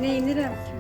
Neyinirəm ki?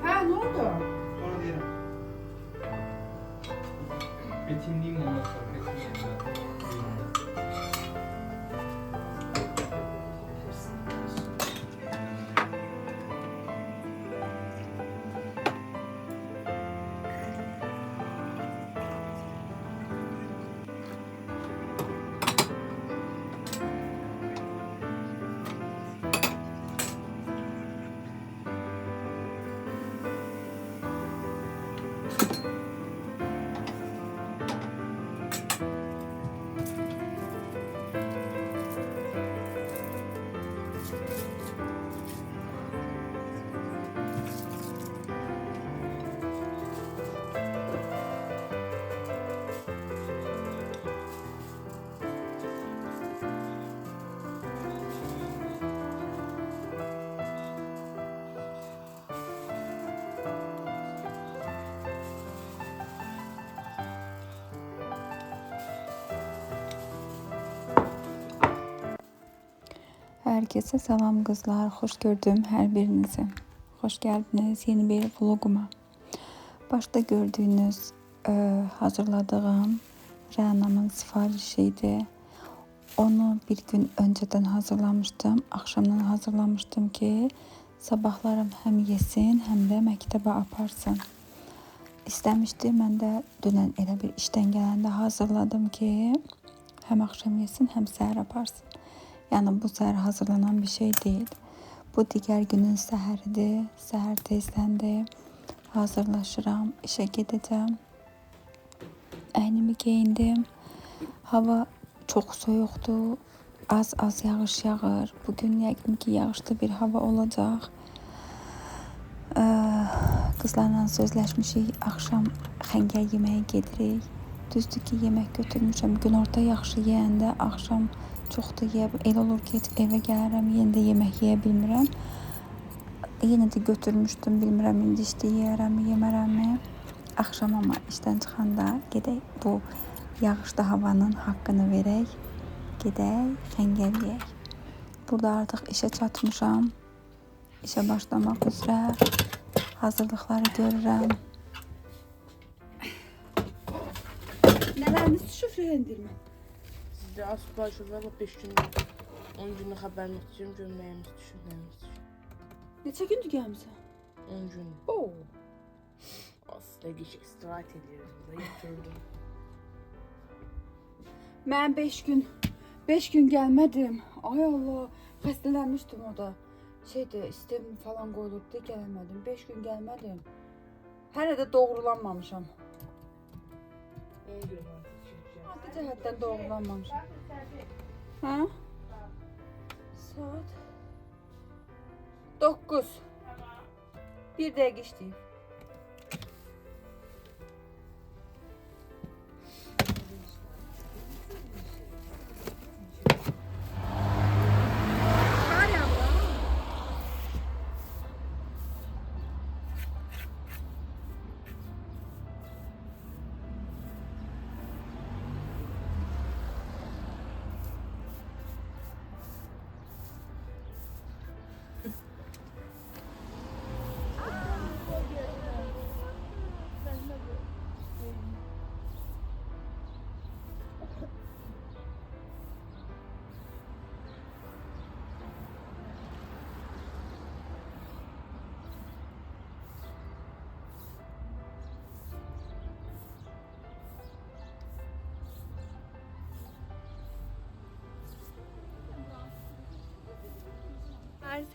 Ha, ne oldu? Sonra diyelim. Betimliyim ondan sonra. Betimliyim ben. Herkese selam kızlar. Hoş gördüm her birinizi. Hoş geldiniz yeni bir vloguma. Başta gördüğünüz hazırladığım Rəna'nın sifarişiydi. Onu bir gün önceden hazırlamıştım. Akşamdan hazırlamıştım ki sabahlarım hem yesin hem de mektebe aparsın. İstemiştim. Ben de dünən elə bir işten gelende hazırladım ki hem akşam yesin hem səhər aparsın. Yani bu səhər hazırlanan bir şey değil. Bu diğer günün səhəridir. Səhər tezdən də hazırlaşıram. İşe gideceğim. Əynimi giyindim. Hava çok soğuktu. Az yağış yağır. Bugün yəqin ki yağışlı bir hava olacak. Kızlarla sözləşmişik. Akşam xəngəl yeməyə gedirik. Düzdür ki yemək götürmüşəm. Gün orta yaxşı yeyəndə akşam çox da el olur ki eve gəlirəm, yenə də yemək yeyə bilmirəm. Yenə də götürmüşdüm, bilmirəm indi işdə yeyərəmmi, yemərəmmi. Axşam amma işdən çıxanda gedək bu yağışlı havanın haqqını verək. Gedək, xəngəl yeyək. Burada artıq işə çatmışam. İşə başlamaq üzrə hazırlıqları görürəm. Nələriniz şifrələndirmə? Sizdə asıbaj var 5 gün, 10 günlük xəbərini tutacağım, görməyimiz düşünməyimiz üçün. Neçə gündür gəlmisən? 10 gün. Oo. Aslında geç istirahat ediyoruz burada, yatırdım. Mən 5 gün gəlmədim. Ay Allah, xəstələnmişdim o da. Şeydə, istem falan qoyulub deyə gəlmədim. 5 gün gəlmədim. Hələ də doğrulanmamışam. 10 gün artıq çəkəcəm. Maddi cəhətdən doğrulanmamışam. Hə? Saat 9. Bir dəqiqə işləyib.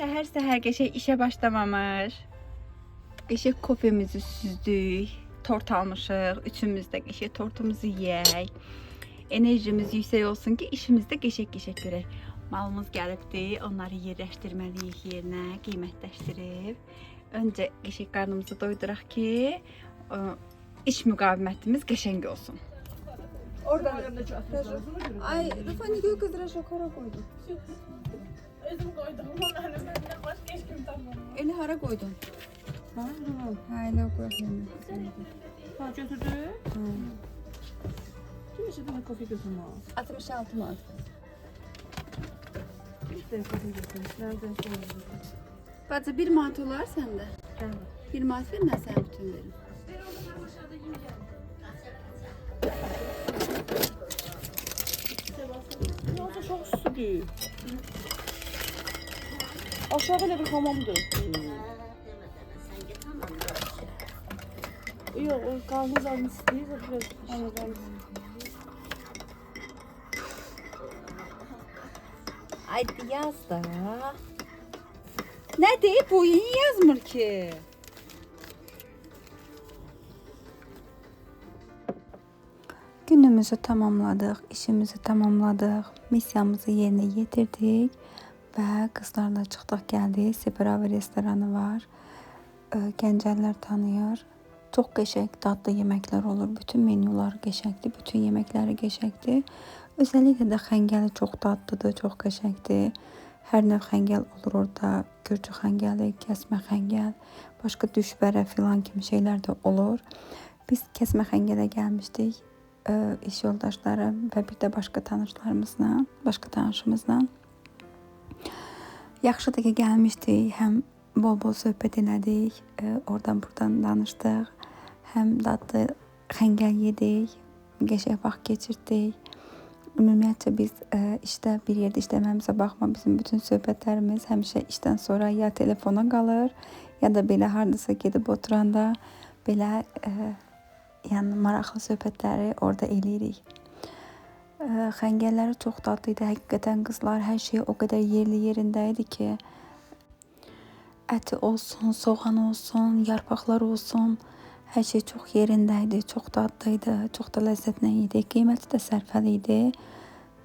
Səhər-səhər qəşəng işə başlamamış. Qəşəng kofemizi süzdük. Tort almışıq. Üçümüz də qəşəng tortumuzu yeyək. Enerjimiz yüksək olsun ki, işimizdə qəşəng görək. Malımız gəlibdi. Onları yerləşdirməliyik yerinə, qiymətləşdirib. Öncə qəşəng qarnımızı doyduraq ki, iş müqavimətimiz qəşəng olsun. Orada ay, Rıfani göy kızdıra şokara koydum. Özüm koydum. Onların benden başka hiç kim tanımam. Eli hara koydun? Ha, Hayla koyayım. ha götürdü. Kim yaşadığında kofi götürmez? 66 manat. Bir de kofi götürmüş. Nereden sonra? Bacı 1 manat olar səndə. Gel. 1 manat ver, mən sənə bütün verim. Ya çok süslü. Aşağı böyle bir hamamdı. Yok, o karnınız almış değil de biraz anladım. Haydi yaz da. Ne deyip bu iyi yazmır ki. Günümüzü tamamladıq, işimizi tamamladıq, missiyamızı yerinə yetirdik və qızlarla çıxdıq, gəldik. Separavi restoranı var. Gəncəllər tanıyır. Çox qəşəng, dadlı yeməklər olur. Bütün menyular qəşəngdir, bütün yeməkləri qəşəngdir. Özəlliklə də xəngəli çox dadlıdır, çox qəşəngdir. Hər növ xəngəl olur orada. Gürcü xəngəli, kəsmə xəngəl, başqa düşbərə filan kimi şeylər də olur. Biz kəsmə xəngələ gəlmişdik. İş yoldaşlarım və bir də başqa tanışımızla. Yaxşıdır ki, gəlmişdik. Həm bol-bol söhbət elədik, oradan-buradan danışdıq. Həm dadlı xəngəl yedik, qəşəng vaxt keçirdik. Ümumiyyətcə biz işdə bir yerdə işləməyimizə baxma, bizim bütün söhbətlərimiz həmişə işdən sonra ya telefona qalır, ya da belə hardasa gedib oturanda belə yəni maraqlı söhbətləri orada eləyirik. Xəngəlləri çox dadlı idi. Həqiqətən qızlar hər şey o qədər yerli yerində idi ki, əti olsun, soğanı olsun, yarpaqlar olsun, hər şey çox yerində idi, çox dadlı idi, çox da ləzzətlə idi. Qiyməti də sərfəli idi.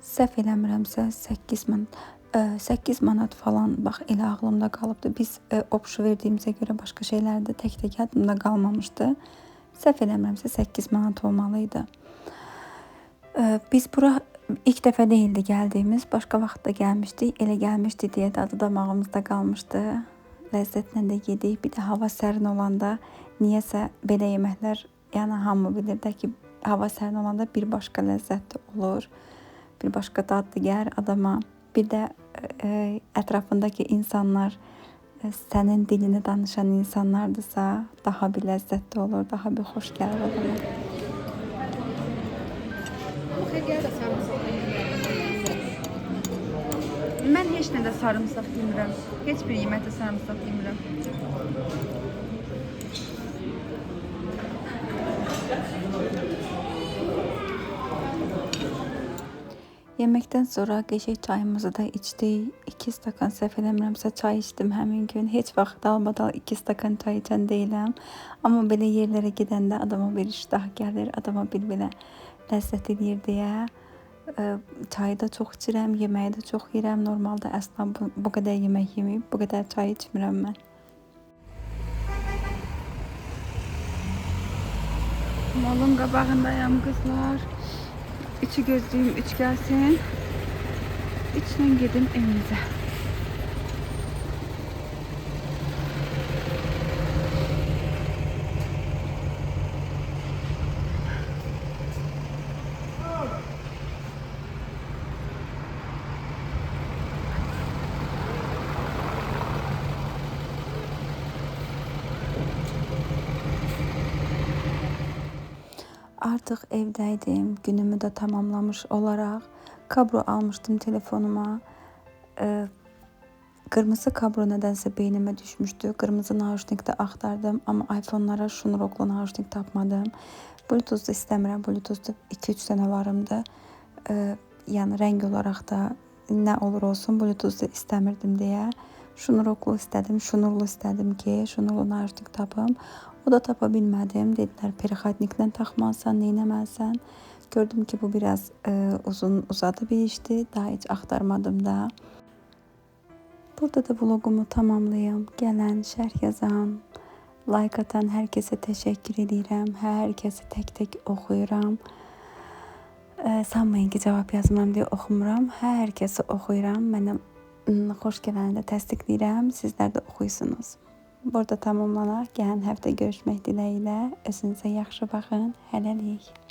Səhv eləmirəmsə 8 manat falan, bax elə ağlımda qalıbdı. Biz opşu verdiyimizə görə başqa şeylər də tək-tək yadımda qalmamışdı. Səhv eləmirəmsə 8 manat olmalıydı. Biz bura ilk dəfə değildi gəldiyimiz, başqa vaxtda gəlmişdik. Elə gəlmişdi deyə dadı damağımızda qalmışdı. Ləzzətlə də yedik. Bir də hava sərin olanda niyəsə belə yeməklər, yəni hamı bilir də ki, hava sərin olanda bir başqa ləzzətli olur. Bir başqa dadlı gəlir adama. Bir də ətrafındakı insanlar sənin dilini danışan insanlardırsa daha bir ləzzətli olur, daha bir xoş gəlir adama. Mən heç nədə sarımsaq yemirəm. Heç bir yeməkdə sarımsaq yemirəm. Yeməkdən sonra qəşəng çayımızı da içdik. 2 stakan səhv eləmirəmsə çay içdim həmin gün. Heç vaxt dalbadal 2 stakan çay içən deyiləm. Amma belə yerlərə gedəndə adama bir iştah gəlir, adama bir belə ləzzət edir deyə. Çayı da çox içirəm, yeməyi də çox yeyirəm. Normalda əsla bu qədər yemək yeməyib, bu qədər çay içmirəm mən. Malın qabağındayam qızlar. İçi gözlüyüm, üç gəlsin. İçlə gedim evimizə. Artıq evdəydim. Günümü də tamamlamış olaraq kablo almışdım telefonuma. Qırmızı kablo nədənsə beynimə düşmüşdü. Qırmızı naushnikdə axtardım, amma iPhone-lara şnuroklu naushnik tapmadım. Bluetooth da istəmirəm. Bluetooth da 2-3 dənə varımdı. Yəni rəng olaraq da nə olur olsun Bluetooth da istəmirdim deyə şnuroklu istədim, şnurlu istədim ki, şnurlu narutik tapım. O da tapa bilmədim. Dedilər perixatniklə taxmalısan, neynəməlisən. Gördüm ki bu biraz uzadı bir işti. Daha hiç axtarmadım da. Burada da vlogumu tamamlayım. Gələn, şərh yazan, like atan hər kəsə təşəkkür edirəm. Hər kəsi tək-tək oxuyuram. Sanmayın ki cavab yazmıram deyə oxumuram. Hər kəsi oxuyuram. Mənə xoş gələni də təsdiqləyirəm. Sizlər də oxuyursunuz. Burada tamamlanaq. Gələn həftə görüşmək diləyilə. Özünüzə yaxşı baxın. Hələlik.